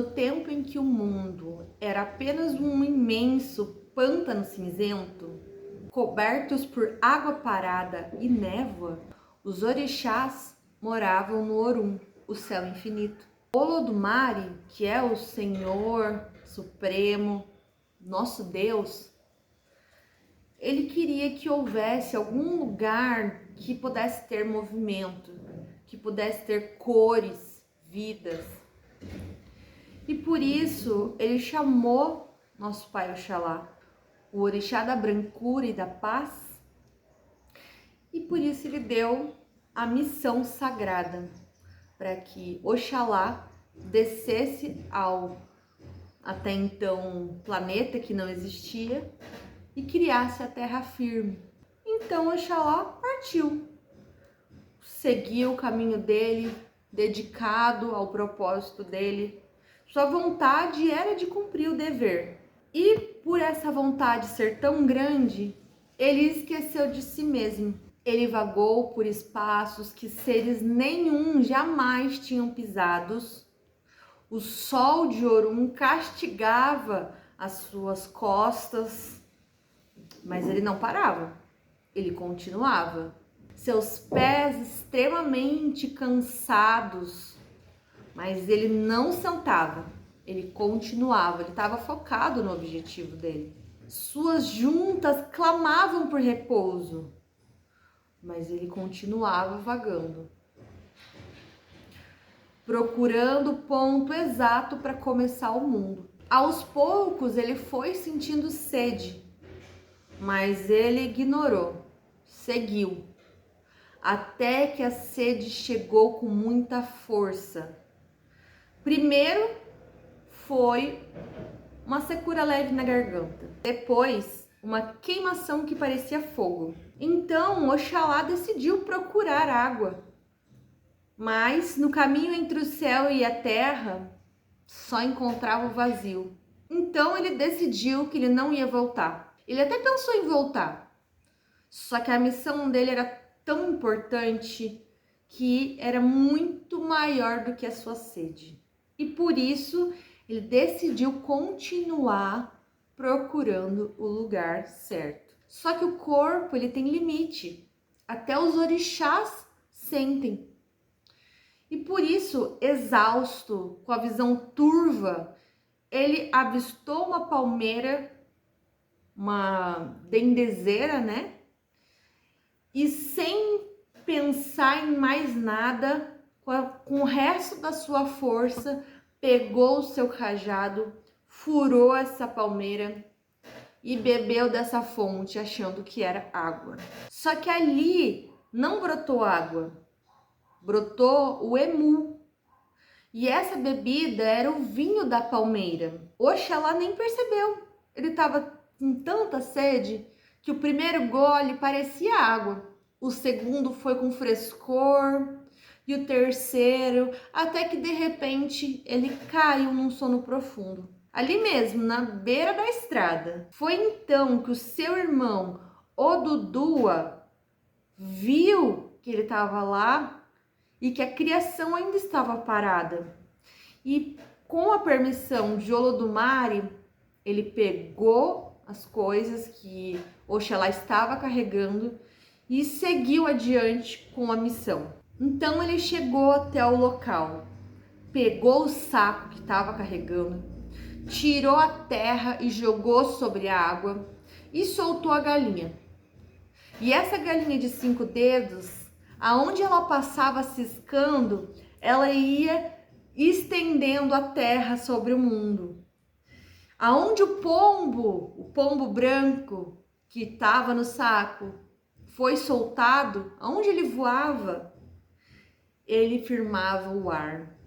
No tempo em que o mundo era apenas um imenso pântano cinzento, cobertos por água parada e névoa, os orixás moravam no Orum, o céu infinito. Olodumare, que é o Senhor Supremo, nosso Deus, ele queria que houvesse algum lugar que pudesse ter movimento, que pudesse ter cores, vidas. E por isso ele chamou nosso pai Oxalá, o orixá da brancura e da paz, e por isso ele deu a missão sagrada para que Oxalá descesse ao até então planeta que não existia e criasse a terra firme. Então Oxalá partiu, seguiu o caminho dele, dedicado ao propósito dele. Sua vontade era de cumprir o dever. E por essa vontade ser tão grande, ele esqueceu de si mesmo. Ele vagou por espaços que seres nenhum jamais tinham pisados. O sol de Orum castigava as suas costas, mas ele não parava, ele continuava. Seus pés extremamente cansados, mas ele não sentava, ele continuava, ele estava focado no objetivo dele. Suas juntas clamavam por repouso, mas ele continuava vagando, procurando o ponto exato para começar o mundo. Aos poucos ele foi sentindo sede, mas ele ignorou, seguiu, até que a sede chegou com muita força. Primeiro foi uma secura leve na garganta, depois uma queimação que parecia fogo. Então Oxalá decidiu procurar água, mas no caminho entre o céu e a terra só encontrava o vazio. Então ele decidiu que ele não ia voltar. Ele até pensou em voltar, só que a missão dele era tão importante que era muito maior do que a sua sede. E por isso ele decidiu continuar procurando o lugar certo. Só que o corpo ele tem limite, até os orixás sentem. E por isso, exausto, com a visão turva, ele avistou uma palmeira, uma dendezeira, né? E sem pensar em mais nada, com o resto da sua força, pegou o seu cajado, furou essa palmeira e bebeu dessa fonte, achando que era água. Só que ali não brotou água, brotou o emu. E essa bebida era o vinho da palmeira. Oxalá nem percebeu. Ele estava com tanta sede que o primeiro gole parecia água. O segundo foi com frescor e o terceiro, até que de repente ele caiu num sono profundo. Ali mesmo, na beira da estrada. Foi então que o seu irmão, Odudua, viu que ele estava lá e que a criação ainda estava parada. E com a permissão de Olodumare, ele pegou as coisas que Oxalá estava carregando e seguiu adiante com a missão. Então ele chegou até o local, pegou o saco que estava carregando, tirou a terra e jogou sobre a água e soltou a galinha. E essa galinha de 5 dedos, aonde ela passava ciscando, ela ia estendendo a terra sobre o mundo. Aonde o pombo branco que estava no saco, foi soltado, aonde ele voava, ele firmava o ar.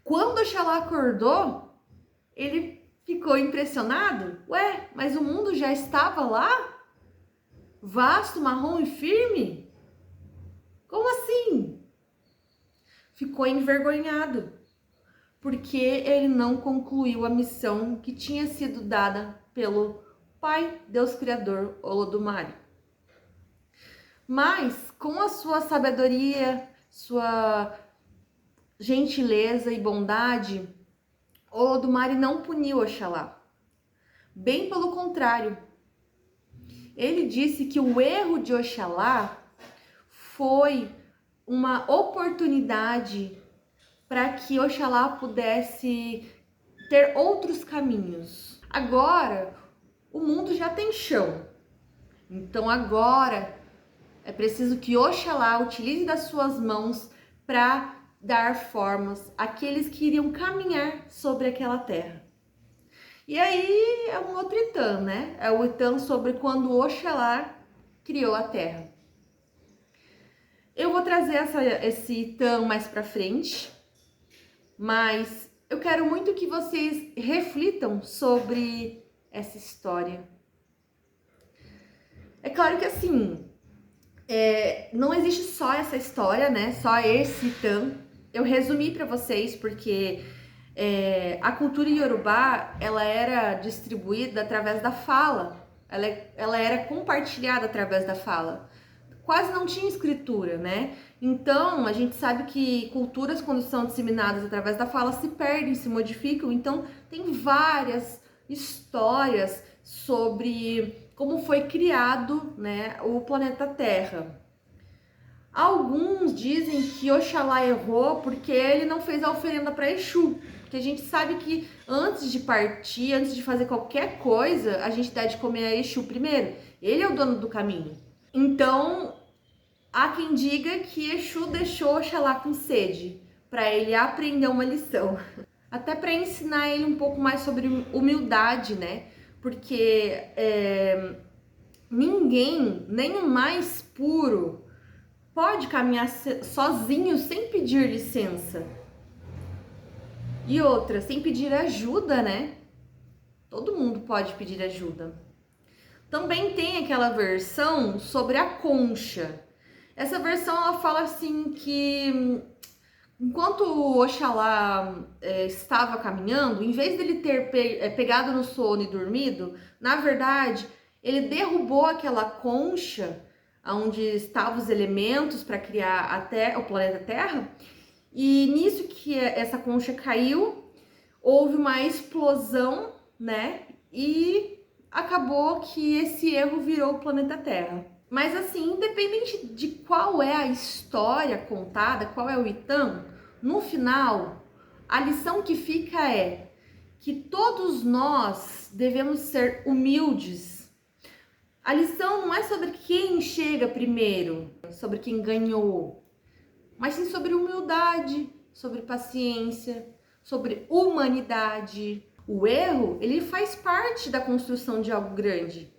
Quando Oxalá acordou, ele ficou impressionado. Ué, mas o mundo já estava lá? Vasto, marrom e firme? Como assim? Ficou envergonhado, porque ele não concluiu a missão que tinha sido dada pelo Pai, Deus Criador, Olodumare. Mas, com a sua sabedoria, sua gentileza e bondade, Olodumare não puniu Oxalá. Bem pelo contrário. Ele disse que o erro de Oxalá foi uma oportunidade para que Oxalá pudesse ter outros caminhos. Agora, o mundo já tem chão. Então agora é preciso que Oxalá utilize das suas mãos para dar formas àqueles que iriam caminhar sobre aquela terra. E aí é um outro Itã, né? É o Itã sobre quando Oxalá criou a terra. Eu vou trazer esse Itã mais para frente, mas eu quero muito que vocês reflitam sobre essa história. É claro que assim, não existe só essa história, né? Só esse Itã. Eu resumi para vocês porque a cultura iorubá, ela era distribuída através da fala. Ela era compartilhada através da fala. Quase não tinha escritura, né? Então, a gente sabe que culturas, quando são disseminadas através da fala, se perdem, se modificam. Então, tem várias histórias sobre como foi criado, né, o planeta Terra. Alguns dizem que Oxalá errou porque ele não fez a oferenda para Exu. Porque a gente sabe que antes de partir, antes de fazer qualquer coisa, a gente dá de comer a Exu primeiro. Ele é o dono do caminho. Então, há quem diga que Exu deixou Oxalá com sede, para ele aprender uma lição. Até para ensinar ele um pouco mais sobre humildade, né? Porque ninguém, nem o mais puro, pode caminhar sozinho sem pedir licença. E outra, sem pedir ajuda, né? Todo mundo pode pedir ajuda. Também tem aquela versão sobre a concha. Essa versão, ela fala assim que enquanto o Oxalá estava caminhando, em vez dele ter pegado no sono e dormido, na verdade, ele derrubou aquela concha onde estavam os elementos para criar o planeta Terra, e nisso que essa concha caiu, houve uma explosão, né? E acabou que esse erro virou o planeta Terra. Mas assim, independente de qual é a história contada, qual é o Itã, no final, a lição que fica é que todos nós devemos ser humildes. A lição não é sobre quem chega primeiro, sobre quem ganhou, mas sim sobre humildade, sobre paciência, sobre humanidade. O erro, ele faz parte da construção de algo grande.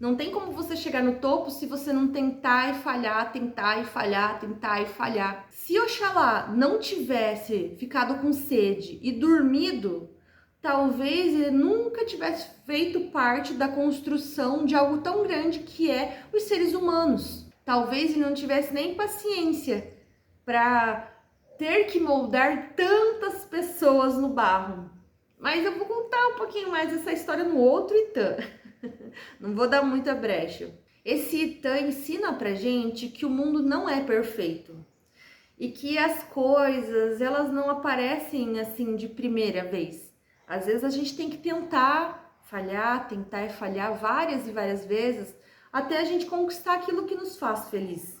Não tem como você chegar no topo se você não tentar e falhar, tentar e falhar, tentar e falhar. Se Oxalá não tivesse ficado com sede e dormido, talvez ele nunca tivesse feito parte da construção de algo tão grande que é os seres humanos. Talvez ele não tivesse nem paciência para ter que moldar tantas pessoas no barro. Mas eu vou contar um pouquinho mais dessa história no outro Itã. Não vou dar muita brecha. Esse Itã ensina pra gente que o mundo não é perfeito e que as coisas, elas não aparecem assim de primeira vez. Às vezes a gente tem que tentar e falhar várias e várias vezes até a gente conquistar aquilo que nos faz feliz.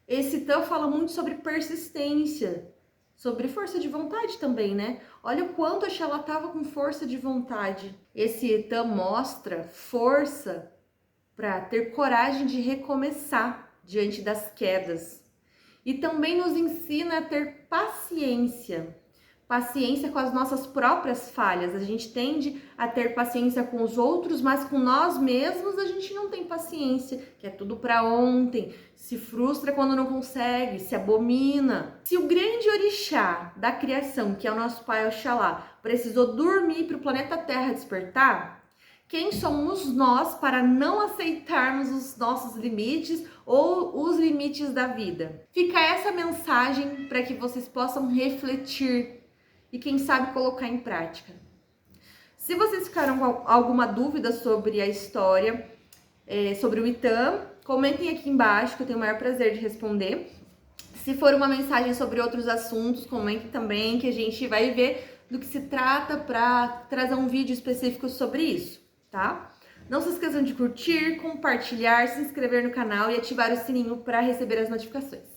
Esse Itã fala muito sobre persistência, sobre força de vontade também, né? Olha o quanto a Oxalá estava com força de vontade. Esse Itã mostra força para ter coragem de recomeçar diante das quedas. E também nos ensina a ter paciência. Paciência com as nossas próprias falhas. A gente tende a ter paciência com os outros, mas com nós mesmos a gente não tem paciência, que é tudo para ontem, se frustra quando não consegue, se abomina. Se o grande orixá da criação, que é o nosso pai Oxalá, precisou dormir para o planeta Terra despertar, quem somos nós para não aceitarmos os nossos limites ou os limites da vida? Fica essa mensagem para que vocês possam refletir e quem sabe colocar em prática. Se vocês ficaram com alguma dúvida sobre a história, sobre o Itã, comentem aqui embaixo que eu tenho o maior prazer de responder. Se for uma mensagem sobre outros assuntos, comentem também que a gente vai ver do que se trata para trazer um vídeo específico sobre isso, tá? Não se esqueçam de curtir, compartilhar, se inscrever no canal e ativar o sininho para receber as notificações.